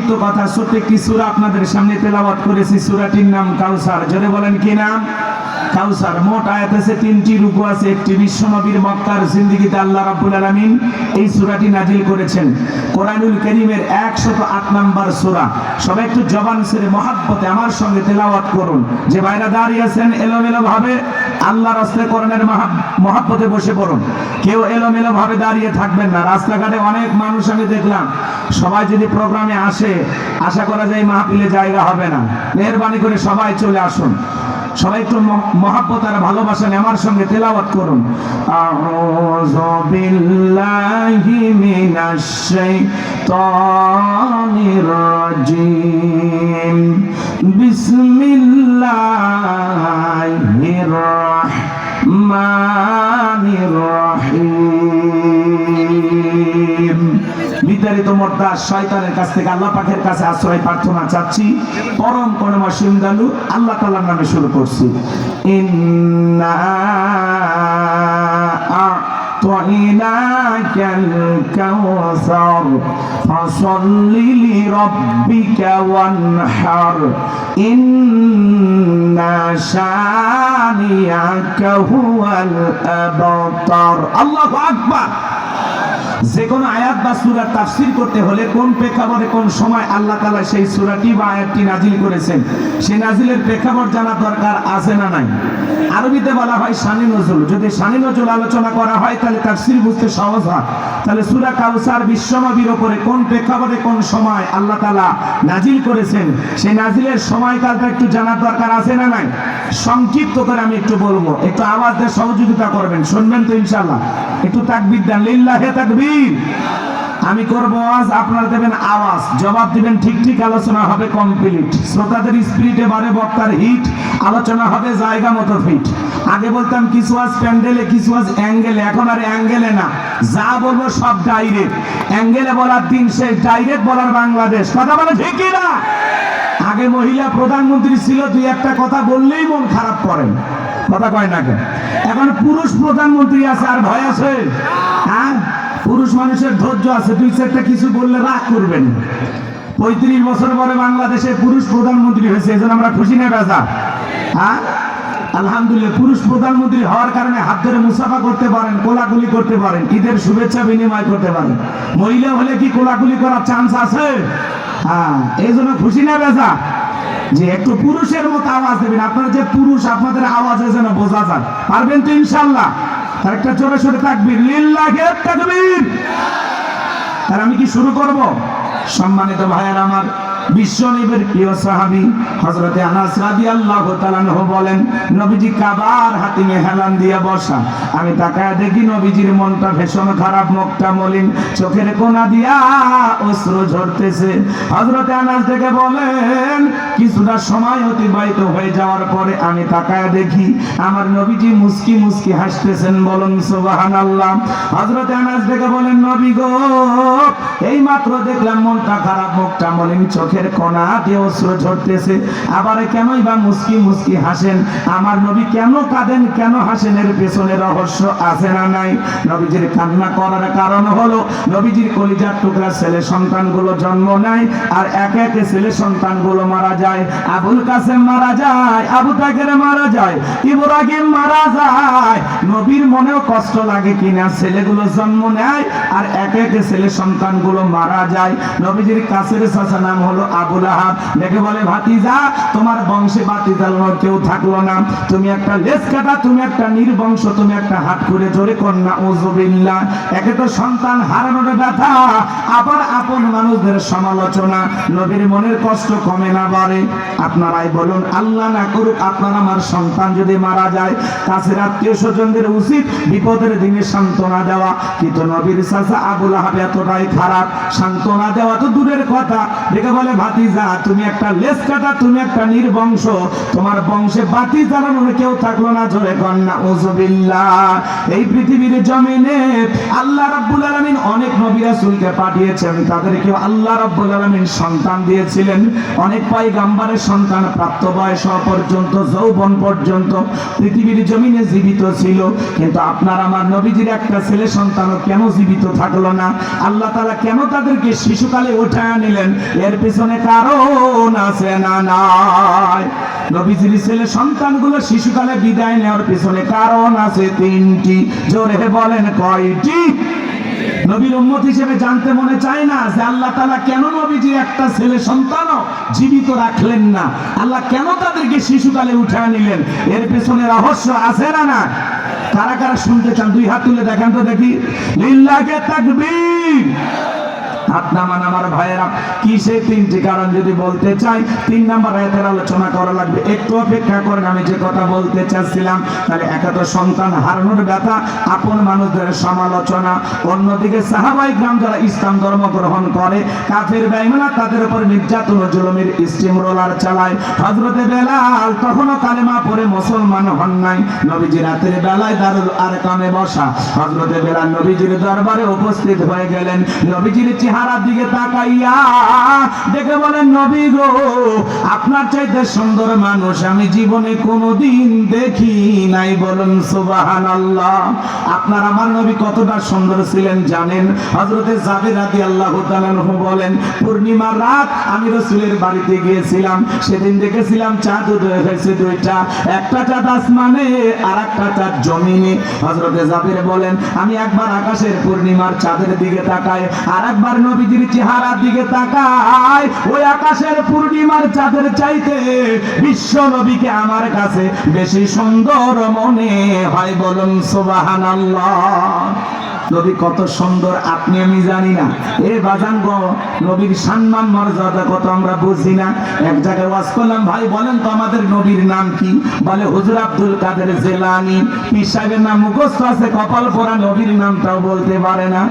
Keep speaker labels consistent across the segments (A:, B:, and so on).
A: সংক্ষিপ্ত কথা, ছোট্ট একটি সূরা আপনাদের সামনে তেলাওয়াত করেছি। সূরাটির নাম কাউসার। জোরে বলেন কি নাম? কাউসার। মোট আয়াত আছে, 3টি রুকু আছে। একটি বিশ্বনবীর মক্কার জিন্দেগিতে আল্লাহ রাব্বুল আলামিন এই সূরাটি নাজিল করেছেন। কোরআনুল কারীমের 108 নম্বর সূরা। সবাই একটু জবান ছেড়ে মহব্বতে আমার সঙ্গে তেলাওয়াত করুন। যে ভাইরা দাঁড়িয়ে আছেন এলোমেলো ভাবে, আল্লাহর রাস্তায় কোরআনের মহব্বতে বসে পড়ুন। কেউ এলোমেলো ভাবে দাঁড়িয়ে থাকবেন না। রাস্তাঘাটে অনেক মানুষ আমি দেখলাম, সবাই যদি প্রোগ্রামে আসে, আশা করা যায় মাহফিলে জায়গা হবে না। মেহেরবানি করে সবাই চলে আসুন। সবাই একটু মহব্বত আর ভালোবাসা নিয়ে আমার সঙ্গে তেলাওয়াত করুন। আউযু বিল্লাহি মিনাশ শাইতানির রাজিম। বিসমিল্লাহির রাহমানির রহিম। বিতাড়িত মোর্দা শয়তানের কাছ থেকে আল্লাহ পাকের কাছে আশ্রয় প্রার্থনা চাচ্ছি। পরম করুণাময় দয়ালু আল্লাহ তাআলার নামে শুরু করছি। ইন্না আ'তাইনাকাল কাউসার ফাসাল্লি লিরাব্বিকা ওয়ানহার ইন্না শানিয়াকা হুয়াল আবতার। আল্লাহু আকবার। যে কোনো আয়াত বা সূরা তাফসীর করতে হলে কোন প্রেক্ষাপটে কোন সময় আল্লাহ তাআলা সেই সূরাটি বা আয়াতটি নাজিল করেছেন, সেই নাজিলের প্রেক্ষাপট জানা দরকার আছে না নাই? আরবিতে বলা হয় শানি নজুল। যদি শানি নজুল আলোচনা করা হয় তাহলে তাফসীর বুঝতে সহজ হয়। তাহলে সূরা কাউসার বিশ্বনবীর উপরে কোন প্রেক্ষাপটে কোন সময় আল্লাহ তাআলা নাজিল করেছেন, সেই নাজিলের সময়কালটা একটু জানার দরকার আছে না নাই? সংক্ষিপ্ত করে আমি একটু বলবো, একটু আওয়াজ দিয়ে সহযোগিতা করবেন। শুনবেন তো ইনশাআল্লাহ? একটু তাকবীর দেন। লিল্লাহি তাকবীর। আমি করব আওয়াজ, আপনারা দেবেন আওয়াজ, জবাব দিবেন ঠিক ঠিক। আলোচনা হবে কমপ্লিট। শ্রোতাদের স্পিরিটে বাড়ে, বক্তার হিট। আলোচনা হবে জায়গা মতো ফিট। আগে বলতাম কিছু আজ প্যান্ডেলে, কিছু আজ অ্যাঙ্গেলে। এখন আর অ্যাঙ্গেলে না, যা বলবো সব ডাইরেক্ট। অ্যাঙ্গেলে বলার দিন শেষ, ডাইরেক্ট বলার বাংলাদেশ। কথা বলে ঠিক কি না? আগে মহিলা প্রধানমন্ত্রী ছিল, দুই একটা কথা বললেই মন খারাপ করেন, কথা কয় না কেন? এখন পুরুষ প্রধানমন্ত্রী আছে, আর ভয় আছে? হ্যাঁ, পুরুষ মানুষের ধৈর্য আছে, দুই চারটা কিছু বললে রাগ করবেন। 35 বছর পরে বাংলাদেশে পুরুষ প্রধানমন্ত্রী হয়েছে, এজন্য আমরা খুশি না বেজা? হ্যাঁ, আলহামদুলিল্লাহ। পুরুষ প্রধানমন্ত্রী হওয়ার কারণে হাত ধরে মুসাফা করতে পারেন, কোলাকুলি করতে পারেন, ঈদের শুভেচ্ছা বিনিময় করতে পারেন। মহিলা হলে কি কোলাকুলি করার চান্স আছে? হ্যাঁ, এই জন্য খুশি না বেজা? যে একটু পুরুষের মতো আওয়াজ দেবেন। আপনারা যে পুরুষ, আপনাদের আওয়াজে যেন বোঝা যায়। পারবেন তো ইনশাআল্লাহ? আর একটা জোরে সোরে তাকবীর। লিল্লাহি তাকবীর। আর আমি কি শুরু করব? সম্মানিত ভাইয়েরা আমার, বিশ্বনবীর প্রিয় সাহাবী হযরতে আনাস রাদিয়াল্লাহু তাআলা আনহু বলেন, নবীজি কাবার হাতিমে হেলান দিয়ে বসা। আমি তাকায় দেখি নবীজির মনটা ভীষণ খারাপ, মুখটা মলিন, চোখের কোনা দিয়া অশ্রু ঝরতেছে। হযরতে আনাস থেকে বলেন, কিছুটা সময় অতিবাহিত হয়ে যাওয়ার পরে আমি তাকায় দেখি আমার নবীজি মুস্কি মুস্কি হাসতেছেন। বলুন সুবহানাল্লাহ। হযরতে আনাস থেকে বলেন, নবী গো, এই মাত্র দেখলাম মনটা খারাপ, মুখটা মলিন, চোখের কোনা দিয়ে অশ্রু ঝরতেছে, আবার কেনই বা মুস্কি মুস্কি হাসেন? আমার নবী কেন কাঁদেন, কেন হাসেন? এর পেছনে রহস্য আছে না নাই? নবীজির কান্না করার কারণ হলো নবীজির কলিজার টুকরা ছেলে সন্তানগুলো জন্ম নেয়, আর একে একে ছেলে সন্তানগুলো মারা যায়। আবুল কাসেম মারা যায়, আবু তাকের মারা যায়, ইব্রাহিম মারা যায়। নবীর মনেও কষ্ট লাগে কিনা? ছেলেগুলো জন্ম নেয় আর একে একে ছেলে সন্তানগুলো মারা যায়। নবীজির কাছের চাচা নাম হলো আবু লাহাব। দেখে বলে, ভাতিজা, তোমার বংশে বাতি জ্বালানোর কেউ থাকলো না, তুমি একটা লেজ কাটা, তুমি একটা নির্বংশ, তুমি একটা হাত করে জোরে কন্যা উযুবিল্লাহ। একে তো সন্তান হারানোর ব্যথা, আবার আপন মানুষদের সমালোচনা। নবীর মনের কষ্ট কমে না বাড়ে? আপনারাই বলুন, আল্লাহ না করুক আপনার আমার সন্তান যদি মারা যায়, কাছের আত্মীয় স্বজনদের উচিত বিপদের দিনে সান্ত্বনা দেওয়া। কিন্তু নবীর চাচা আবু লাহাব এতটাই খারাপ, সান্ত্বনা দেওয়া তো দূরের কথা। দেখে বলে, ভাতিজা, তুমি একটা লেজ কাটা, তুমি একটা নির্বংশ, তোমার বংশে বাতি জ্বালানোর কেউ থাকলো না, জোরে কন্যা উযুবিল্লাহ। এই পৃথিবীর জমিনে আল্লাহ রাব্বুল আলামিন অনেক নবী রাসূলকে পাঠিয়েছেন, তাদেরকে আল্লাহ রাব্বুল আলামিন সন্তান দিয়েছিলেন। অনেক পয়গম্বরের সন্তান প্রাপ্ত বয়স পর্যন্ত, যৌবন পর্যন্ত পৃথিবীর জমিনে জীবিত ছিল। কিন্তু আপনার আমার নবীজির একটা ছেলে সন্তানও কেন জীবিত থাকলো না? আল্লাহ তাআলা কেন তাদেরকে শিশুকাল শিশুকালে উঠে নিলেন, এর পিছনে কারণ আছে না নাই? নবীজির ছেলে সন্তানগুলো শিশুকালে বিদায় নেওয়ার পিছনে কারণ আছে তিনটি। জোরে বলেন কয়টি? নবীর উম্মত হিসেবে জানতে মনে চায় না যে আল্লাহ তাআলা কেন নবীজির একটা ছেলে সন্তানও জীবিত রাখলেন না? আল্লাহ কেন তাদেরকে শিশুকালে উঠে নিলেন? এর পেছনে রহস্য আছে না না? কারা কারা শুনতে চান দুই হাত তুলে দেখেন তো দেখি। লিল্লাহি তাকবীর। আপনার আমার ভাইয়েরা, কি সেই তিনটি কারণ যদি বলতে চাই, 3 নাম্বার আয়াতের আলোচনা করা লাগবে। একটু অপেক্ষা করেন, আমি যে কথা বলতে চাচ্ছিলাম। তাহলে একা তো সন্তান হারানোর ব্যথা, আপন মানুষদের সমালোচনা, অন্যদিকে সাহাবায়ে কিরাম যারা ইসলাম ধর্ম গ্রহণ করে, কাফের বেঈমানরা তাদের উপর নির্যাতন ও জুলুমের স্টিম রোলার চালায়। হযরতে বেলাল তখনও কালেমা পড়ে মুসলমান হন নাই। নবীজি রাতের বেলায় দারুল আরকামে বসা। হযরতে বেলাল নবীজির দরবারে উপস্থিত হয়ে গেলেন। নবীজির চেহারার দিকে তাকাইয়া দেখে বলেন, নবী গো, আপনার চাইতে সুন্দর মানুষ আমি জীবনে কোনোদিন দেখি নাই। বলুন সুবহানাল্লাহ। আপনার আমার নবী কতটা সুন্দর ছিলেন জানেন? হযরতে জাবের রাদিয়াল্লাহু তাআলা আনহু বলেন, পূর্ণিমার রাত আমি রাসূলের বাড়িতে গিয়েছিলাম। সেদিন দেখেছিলাম চাঁদ উদয় হয়েছে দুইটা, একটা চাঁদ আসমানে আর একটা চাঁদ জমিনে। হযরতে জাবের বলেন, আমি একবার আকাশের পূর্ণিমার চাঁদের দিকে তাকাই, আর একবার নবীজির চেহারার দিকে তাকাই। ওই আকাশের পূর্ণিমার চাঁদের চাইতে বিশ্ব নবীকে আমার কাছে বেশি সুন্দর মনে হয়। বলুন সুবহানাল্লাহ। নবী কত সুন্দর আপনি আমি জানি না। এ বাজান গো, নবীর সম্মান মর্যাদা কত আমরা বুঝি না। এক জায়গায় ওয়াজ করলাম, ভাই বলেন তো আমাদের নবীর নাম কি? বলে হুজুর আব্দুল কাদের জিলানী। পীর সাহেবের নাম মুখস্থ আছে, কপাল পোড়া নবীর নামটাও বলতে পারে না।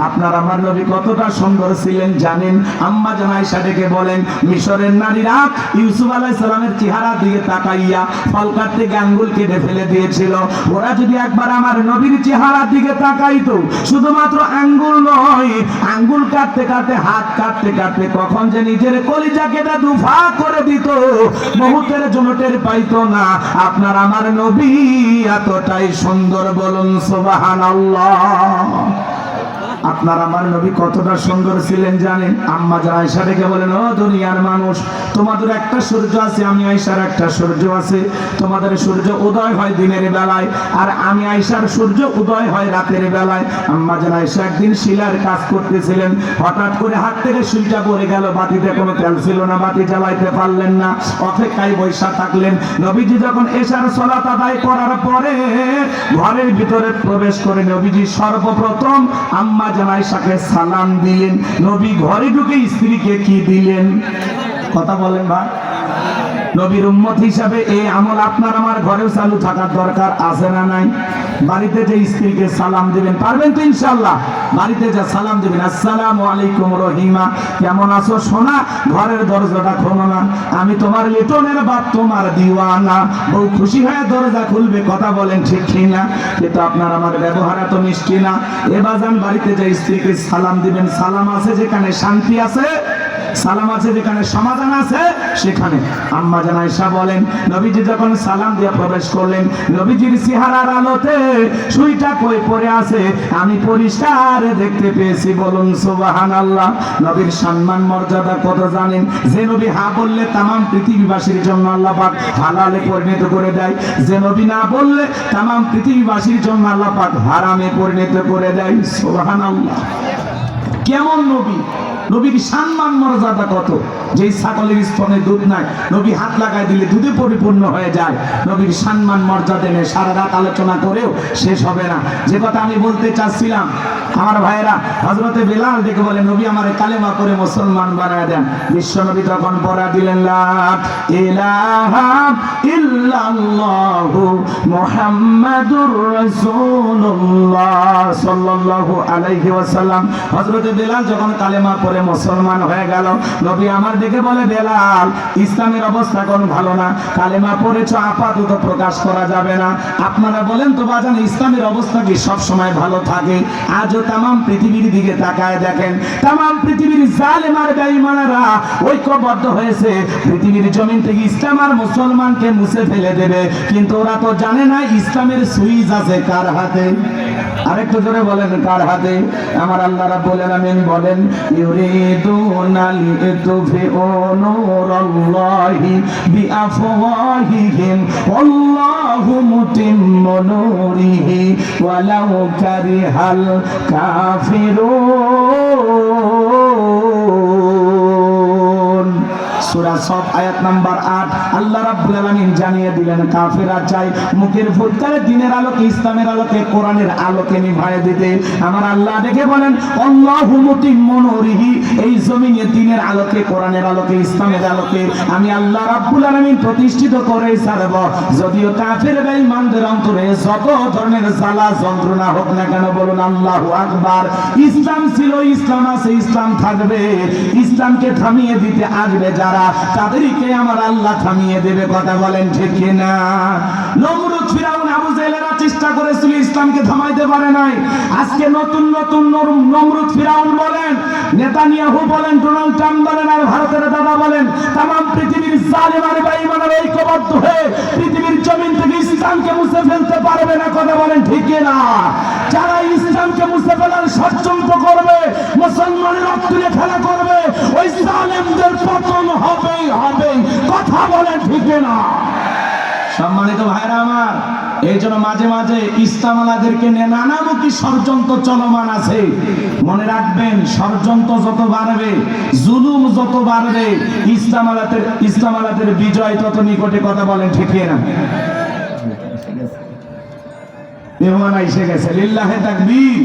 A: আপনার আমার নবী কতটা সুন্দর ছিলেন জানেন? আম্মা জান আয়েশা ডেকে বলেন, মিশরের নারীরা ইউসুফ আলাইহিস সালামের চেহারার দিকে তাকাইয়া ফল কাটতে গিয়ে আঙ্গুল কেটে ফেলে দিয়েছিল। ওরা যদি একবার আমার নবীর চেহারার দিকে তাকাইতো, শুধুমাত্র আঙ্গুল নয়, আঙ্গুল কাটতে কাটতে, হাত কাটতে কাটতে কখন যে নিজের কলিজা কেটে দুফা করে দিত, মুহূর্তের জন্য টের পাইতো না। আপনার আমার নবী এতটাই সুন্দর। বলুন সুবহানাল্লাহ। আপনার আমার নবী কতটা সুন্দর ছিলেন জানেন? আম্মা জান আয়েশা ডেকে বলেন, ও দুনিয়ার মানুষ, তোমাদের একটা সূর্য আছে, আমি আয়েশার একটা সূর্য আছে। তোমাদের সূর্য উদয় হয় দিনের বেলায়, আর আমি আয়েশার সূর্য উদয় হয় রাতের বেলায়। আম্মা জান আয়েশা একদিন শিলার কাজ করতেছিলেন, হঠাৎ করে হাত থেকে সুইটা পড়ে গেল। বাতিতে কোনো তেল ছিল না, বাতি জ্বালাইতে পারলেন না, অপেক্ষায় বৈশা থাকলেন। নবীজি যখন এশার সালাত আদায় করার পরে ঘরের ভিতরে প্রবেশ করে নবীজি সর্বপ্রথম আম্মা জান আয়েশাকে সালাম দিলেন। নবী ঘরে ঢুকে স্ত্রীকে কি দিলেন? কথা বলেন ভাই। নবীর উম্মত হিসাবে এই আমল আপনার আমার ঘরেও চালু থাকার দরকার আছে না নাই? বাড়িতে যে স্ত্রীকে সালাম দিবেন, পারবেন তো ইনশাআল্লাহ? বাড়িতে যা সালাম দিবেন, আসসালামু আলাইকুম রহিমা, কেমন আছো সোনা? ঘরের দরজাটা খোলো না, আমি তোমার লিটনের বাপ, তোমার দিওয়ানা। বউ খুশি হয়ে দরজা খুলবে। কথা বলেন ঠিক কিনা? কিন্তু আপনার আমার ব্যবহার এত মিষ্টি না। এবাজান বাড়িতে যে স্ত্রীকে সালাম দিবেন, সালাম আছে যেখানে শান্তি আছে, সালাম আছে যেখানে সমাধান আছে, সেখানে। আম্মা জান আয়েশা বলেন, নবীজি যখন সালাম দিয়ে প্রবেশ করলেন, নবীজির চেহারার আলোতে সুইটা কই পড়ে আছে আমি পরিষ্কার দেখতে পেয়েছি। বলুন সুবহানাল্লাহ। নবীর সম্মান মর্যাদা কত জানেন? যে নবী হা বললে তামাম পৃথিবীবাসীর জন্য আল্লাহ পাক হালালে পরিণত করে দেয়, যে নবী না বললে তামাম পৃথিবীবাসীর জন্য আল্লাহ পাক হারামে পরিণত করে দেয়। সুবহানাল্লাহ। কেমন নবী! নবীর সম্মান মর্যাদা কত! যে ছাগলের স্তনে দুধ নাই, নবী হাত লাগায় দিলে দুধে পরিপূর্ণ হয়ে যায়। নবীর সম্মান মর্যাদা নিয়ে সারা রাত আলোচনা করেও শেষ হবে না। যে কথা আমি বলতে চাচ্ছিলাম, আমার ভাইয়েরা, হযরতে বেলাল ডেকে বলে, নবী আমারে কালেমা করে মুসলমান বানায় দেন। বিশ্ব নবী তখন পড়া দিলেন, লা ইলাহা ইল্লাল্লাহু মুহাম্মাদুর রাসূলুল্লাহ সাল্লাল্লাহু আলাইহি ওয়াসাল্লাম। হযরতে বেলাল যখন কালেমা পড়ে মুসলমান হয়ে গেল, নবী আমার ডেকে বলে, বেলাল, ইসলামের অবস্থা কোন ভালো না, কালেমা পড়েছো আপাতত প্রকাশ করা যাবে না। আপনারা বলেন তো বাজান, ইসলামের অবস্থা কি সব সময় ভালো থাকে? আজও তামাম পৃথিবীর দিকে তাকায় দেখেন, তামাম পৃথিবীর জালেম আর বেঈমানেরা ঐক্যবদ্ধ হয়েছে পৃথিবীর জমিন থেকে ইসলাম আর মুসলমানকে মুছে ফেলে দেবে। কিন্তু ওরা তো জানে না ইসলামের সুইচ আছে কার হাতে। আরেকটু জোরে বলেন কার হাতে? আমার আল্লাহ রাব্বুল আলামিন বলেন ইউরিদুনা লিতুফিউ নূরাল্লাহি বিআফওয়াহিহিম ওয়াল্লাহু মুতিম্মু নূরিহি ওয়ালাউ কারিহাল কাফিরুন। সূরা সফ আয়াত নাম্বার 8 আল্লাহ রাব্বুল আলামিন জানিয়ে দিলেন কাফেররা চায় মুখের ফুৎকারে দ্বীনের আলোকে, ইসলামের আলোকে, কোরআনের আলোকে নিভায়ে দিতে। আমার আল্লাহ দেখে বলেন আল্লাহু মুতিম্মু নূরিহি, এই জমিনে দ্বীনের আলোকে, কোরআনের আলোকে, ইসলামের আলোকে আমি আল্লাহ রাব্বুল আলামিন প্রতিষ্ঠিত করে ছাড়ব। যদিও কাফের বেঈমানদের অন্তরে যত ধরনের জ্বালা যন্ত্রণা হোক না কেন, বলুন আল্লাহু আকবার। ইসলাম ছিল, ইসলাম আছে, ইসলাম থাকবে। ইসলামকে থামিয়ে দিতে আসবে যারা, তাদেরকে আমার আল্লাহ থামিয়ে দেবে। কথা বলেন ঠিক কিনা? নমরুদ, ফিরাউন, আবু জাহেলেরা চেষ্টা করেছিল, ইসলামকে থামাইতে পারে নাই। আজকে নতুন নতুন নমরুদ, ফিরাউন বলেন, নেতানিয়াহু বলেন, ডোনাল্ড ট্রাম্প বলেন, আর ভারতের দাদা বলেন, তামাম পৃথিবীর জালিম আর বেঈমানরা ঐক্যবদ্ধ হয়ে পৃথিবীর জমিন থেকে ইসলামকে মুছে ফেলতে পারবে না। কথা বলেন ঠিক কিনা? যারা ইসলামকে মুছে ফেলার ষড়যন্ত্র করবে, মুসলমানের রক্তে খেলা করবে, ওই জালিমদের পতন হবেই হবে। কথা বলেন ঠিক কিনা? সম্মানিত ভাইরা আমার, এই জন্য মাঝে মাঝে ইসলাম আলাদেরকে নিয়ে নানামুখী ষড়যন্ত্র চলমান আছে। মনে রাখবেন, ষড়যন্ত্র যত বাড়বে, জুলুম যত বাড়বে, ইসলাম আলাদের বিজয় তত নিকটে। কথা বলেন ঠিক না? মেহমান এসে গেছে, লিল্লাহে তাকবীর।